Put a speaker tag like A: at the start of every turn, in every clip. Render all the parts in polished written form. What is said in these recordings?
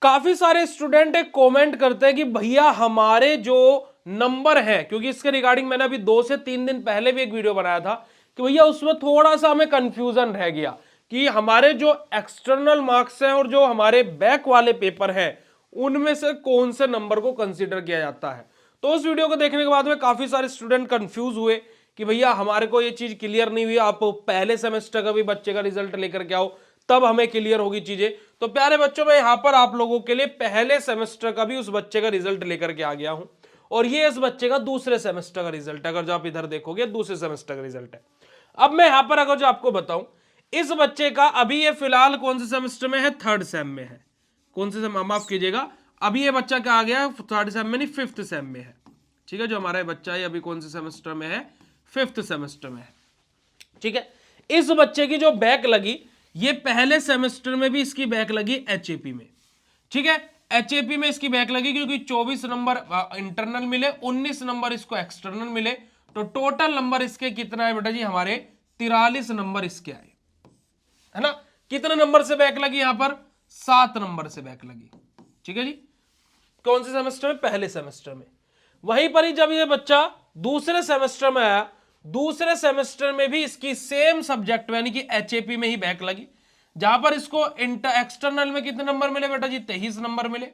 A: काफी सारे स्टूडेंट एक कमेंट करते हैं कि भैया हमारे जो नंबर है, क्योंकि इसके रिगार्डिंग मैंने अभी 2 से 3 दिन पहले भी एक वीडियो बनाया था कि भैया उसमें थोड़ा सा हमें कंफ्यूजन रह गया कि हमारे जो एक्सटर्नल मार्क्स हैं और जो हमारे बैक वाले पेपर हैं उनमें से कौन से नंबर को कंसीडर किया जाता है। तो उस वीडियो को देखने के बाद में काफी सारे स्टूडेंट कंफ्यूज हुए कि भैया हमारे को ये चीज क्लियर नहीं हुई, आप पहले सेमेस्टर का भी बच्चे का रिजल्ट लेकर के आओ तब हमें क्लियर होगी चीजें। तो प्यारे बच्चों, मैं यहां पर आप लोगों के लिए पहले सेमेस्टर का भी उस बच्चे का रिजल्ट लेकर के आ गया हूं और ये इस बच्चे का दूसरे सेमेस्टर का रिजल्ट है। अगर जो आप इधर देखोगे दूसरे सेमेस्टर का रिजल्ट है। अब मैं यहां पर अगर जो आपको बताऊं, इस बच्चे का अभी ये फिलहाल कौन से सेमेस्टर में है, थर्ड सेम में है। कौन से सेम, माफ कीजिएगा, अभी ये बच्चा क्या आ गया, थर्ड सेम में नहीं, फिफ्थ सेम में है। ठीक है, जो हमारा बच्चा है अभी कौन से सेमेस्टर में है, फिफ्थ सेमेस्टर में है। ठीक है, इस बच्चे की जो बैक लगी, ये पहले सेमेस्टर में भी इसकी बैक लगी एचएपी में। ठीक है, एचएपी में इसकी बैक लगी क्योंकि 24 नंबर इंटरनल मिले, 19 नंबर इसको एक्सटर्नल मिले। तो टोटल नंबर इसके कितना है बेटा जी, हमारे 43 नंबर इसके आए, है ना। कितने नंबर से बैक लगी यहां पर, 7 नंबर से बैक लगी। ठीक है जी, कौन से सेमेस्टर में, पहले सेमेस्टर में। वहीं पर ही जब ये बच्चा दूसरे सेमेस्टर में आया, दूसरे सेमेस्टर में भी इसकी सेम सब्जेक्ट यानी कि एचएपी में ही बैक लगी, जहां पर इसको एक्सटर्नल में कितने नंबर मिले बेटा जी, 23 नंबर मिले।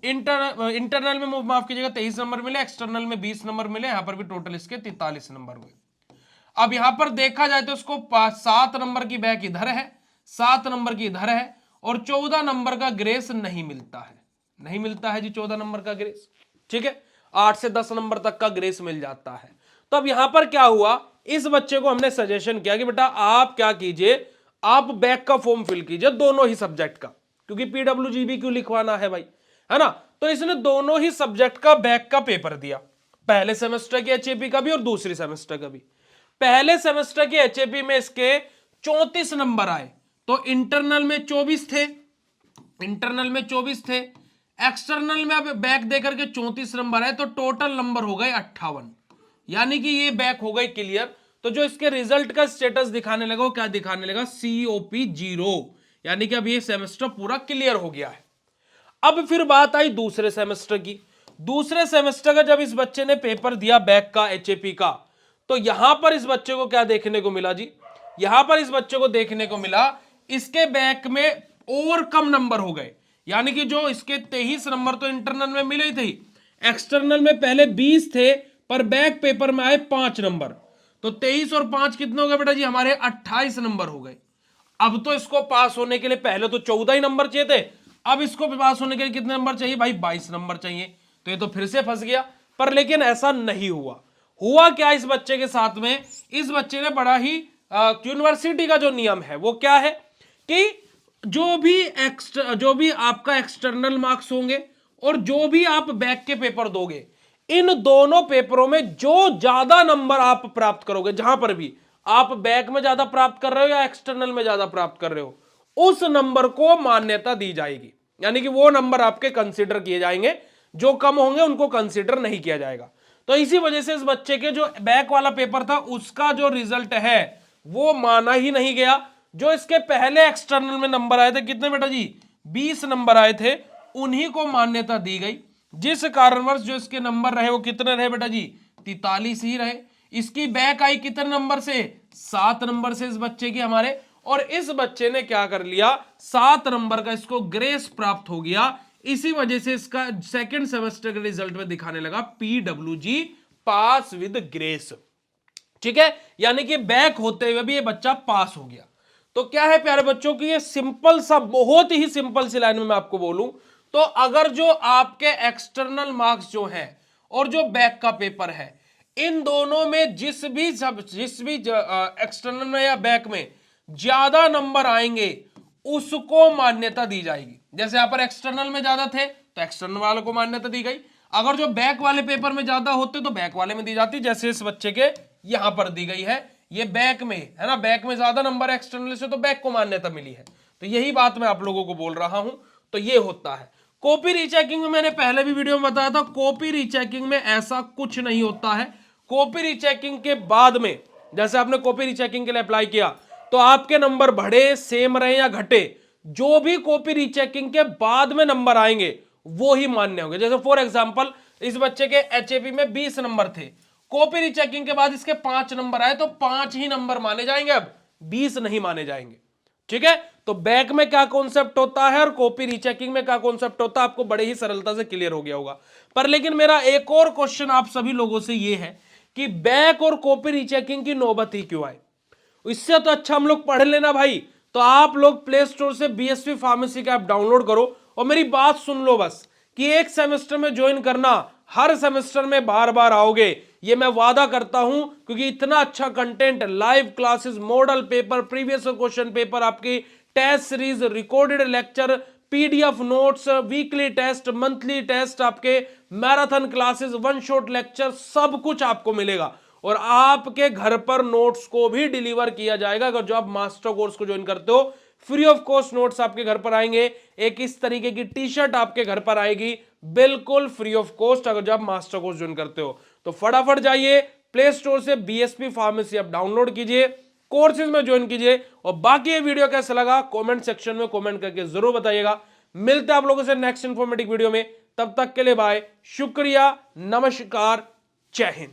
A: इंटरनल में माफ कीजिएगा 23 नंबर मिले, एक्सटर्नल में 20 नंबर मिले, यहां पर भी टोटल इसके 43 नंबर हुए। अब यहां पर देखा जाए तो इसको 7 नंबर की बैक इधर है, 7 नंबर की इधर है और 14 नंबर का ग्रेस नहीं मिलता है, नहीं मिलता है जी 14 नंबर का ग्रेस। ठीक है, 8 से 10 नंबर तक का ग्रेस मिल जाता है। तो अब यहां पर क्या हुआ, इस बच्चे को हमने सजेशन किया कि बेटा आप क्या कीजिए, आप बैक का फॉर्म फिल कीजिए दोनों ही सब्जेक्ट का, क्योंकि पीडब्ल्यूजीबी क्यों लिखवाना है भाई, है ना। तो इसने दोनों ही सब्जेक्ट का बैक का पेपर दिया, पहले सेमेस्टर की एचएपी का भी और दूसरी सेमेस्टर का भी। पहले सेमेस्टर की एचएपी में इसके 34 नंबर आए, तो इंटरनल में 24 थे, इंटरनल में 24 थे, एक्सटर्नल में अब बैक देकर के 34 नंबर है, तो टोटल नंबर हो गए 58, यानी कि ये बैक हो गई क्लियर। तो जो इसके रिजल्ट का स्टेटस दिखाने लगा वो क्या दिखाने लगा, COP 0, यानी कि अब ये सेमेस्टर पूरा क्लियर हो गया है। अब फिर बात आई दूसरे सेमेस्टर की। दूसरे सेमेस्टर का जब इस बच्चे ने पेपर दिया बैक का एचएपी का, तो यहां पर इस बच्चे को क्या देखने को मिला जी, यहां पर इस बच्चे को देखने को मिला इसके बैक में और कम नंबर हो गए, यानी कि जो इसके 23 नंबर तो इंटरनल में मिले ही थे, एक्सटर्नल में पहले 20 थे पर बैक पेपर में आए 5 नंबर, तो 23 और 5 कितने हो गए बेटा जी, हमारे 28 नंबर हो गए। अब तो इसको पास होने के लिए पहले तो 14 ही नंबर चाहिए थे, अब इसको पास होने के लिए कितने नंबर चाहिए भाई, 22 नंबर चाहिए। तो ये तो फिर से फंस गया। पर लेकिन ऐसा नहीं हुआ। हुआ क्या इस बच्चे के साथ में, इस बच्चे ने बड़ा ही यूनिवर्सिटी का जो नियम है वो क्या है कि जो भी आपका एक्सटर्नल मार्क्स होंगे और जो भी आप बैक के पेपर दोगे, इन दोनों पेपरों में जो ज्यादा नंबर आप प्राप्त करोगे, जहां पर भी आप बैक में ज्यादा प्राप्त कर रहे हो या एक्सटर्नल में ज्यादा प्राप्त कर रहे हो, उस नंबर को मान्यता दी जाएगी, यानी कि वो नंबर आपके कंसीडर किए जाएंगे, जो कम होंगे उनको कंसीडर नहीं किया जाएगा। तो इसी वजह से इस बच्चे के जो बैक वाला पेपर था उसका जो रिजल्ट है वो माना ही नहीं गया। जो इसके पहले एक्सटर्नल में नंबर आए थे, कितने बेटा जी, 20 नंबर आए थे, उन्हीं को मान्यता दी गई, जिस कारणवश जो इसके नंबर रहे वो कितने रहे बेटा जी, 43 ही रहे। इसकी बैक आई कितने नंबर से, 7 नंबर से इस बच्चे की हमारे, और इस बच्चे ने क्या कर लिया, 7 नंबर का इसको ग्रेस प्राप्त हो गया। इसी वजह से इसका सेकंड सेमेस्टर के रिजल्ट में दिखाने लगा PWG पास विद ग्रेस। ठीक है, यानी कि बैक होते हुए भी ये बच्चा पास हो गया। तो क्या है प्यारे बच्चों की, ये सिंपल सा, बहुत ही सिंपल सी लाइन में मैं आपको बोलूं तो, अगर जो आपके एक्सटर्नल मार्क्स जो हैं और जो बैक का पेपर है, इन दोनों में जिस भी एक्सटर्नल में या बैक में ज्यादा नंबर आएंगे उसको मान्यता दी जाएगी। जैसे यहां पर एक्सटर्नल में ज्यादा थे तो एक्सटर्नल वालों को मान्यता दी गई, अगर जो बैक वाले पेपर में ज्यादा होते तो बैक वाले में दी जाती, जैसे इस बच्चे के यहां पर दी गई है, ये बैक में है ना, बैक में ज्यादा नंबर एक्सटर्नल से तो बैक को मान्यता मिली है। तो यही बात मैं आप लोगों को बोल रहा हूं। तो ये होता है। कॉपी रीचेकिंग में मैंने पहले भी वीडियो में बताया था, कॉपी रीचेकिंग में ऐसा कुछ नहीं होता है। कॉपी रीचेकिंग के बाद में, जैसे आपने कॉपी रीचेकिंग के लिए अप्लाई किया तो आपके नंबर बढ़े, सेम रहे या घटे, जो भी कॉपी रीचेकिंग के बाद में नंबर आएंगे वो ही मान्य होंगे। जैसे फॉर एग्जांपल इस बच्चे के एचएपी में 20 नंबर थे, कॉपी रीचेकिंग के बाद इसके 5 नंबर आए तो 5 ही नंबर माने जाएंगे, अब 20 नहीं माने जाएंगे। ठीक है, तो बैक में क्या कॉन्सेप्ट होता है और कॉपी रीचेकिंग में क्या कॉन्सेप्ट होता है आपको बड़े ही सरलता से क्लियर हो गया होगा। पर लेकिन मेरा एक और क्वेश्चन आप सभी लोगों से यह है कि बैक और कॉपी रीचेकिंग की नौबत ही क्यों आए? इससे तो अच्छा हम लोग पढ़ लेना भाई। तो आप लोग प्ले स्टोर से बीएसवी फार्मेसी का ऐप डाउनलोड करो और मेरी बात सुन लो बस कि एक सेमेस्टर में ज्वाइन करना, हर सेमेस्टर में बार बार आओगे, ये मैं वादा करता हूं, क्योंकि इतना अच्छा content, live classes, model paper, previous question paper, आपकी test series, recorded lecture, PDF notes, weekly test, monthly test, आपके marathon classes, one shot lecture, सब कुछ आपको मिलेगा और आपके घर पर नोट्स को भी डिलीवर किया जाएगा। अगर जो आप मास्टर कोर्स को ज्वाइन करते हो, फ्री ऑफ कॉस्ट नोट्स आपके घर पर आएंगे। एक इस तरीके की टी शर्ट आपके घर पर आएगी बिल्कुल फ्री ऑफ कॉस्ट, अगर जो आप मास्टर कोर्स ज्वाइन करते हो। तो फटाफट जाइए प्ले स्टोर से बीएसपी फार्मेसी आप डाउनलोड कीजिए, कोर्सेज में ज्वाइन कीजिए और बाकी ये वीडियो कैसा लगा कमेंट सेक्शन में कमेंट करके जरूर बताइएगा। मिलते हैं आप लोगों से नेक्स्ट इंफॉर्मेटिव वीडियो में, तब तक के लिए बाय, शुक्रिया, नमस्कार, जय हिंद।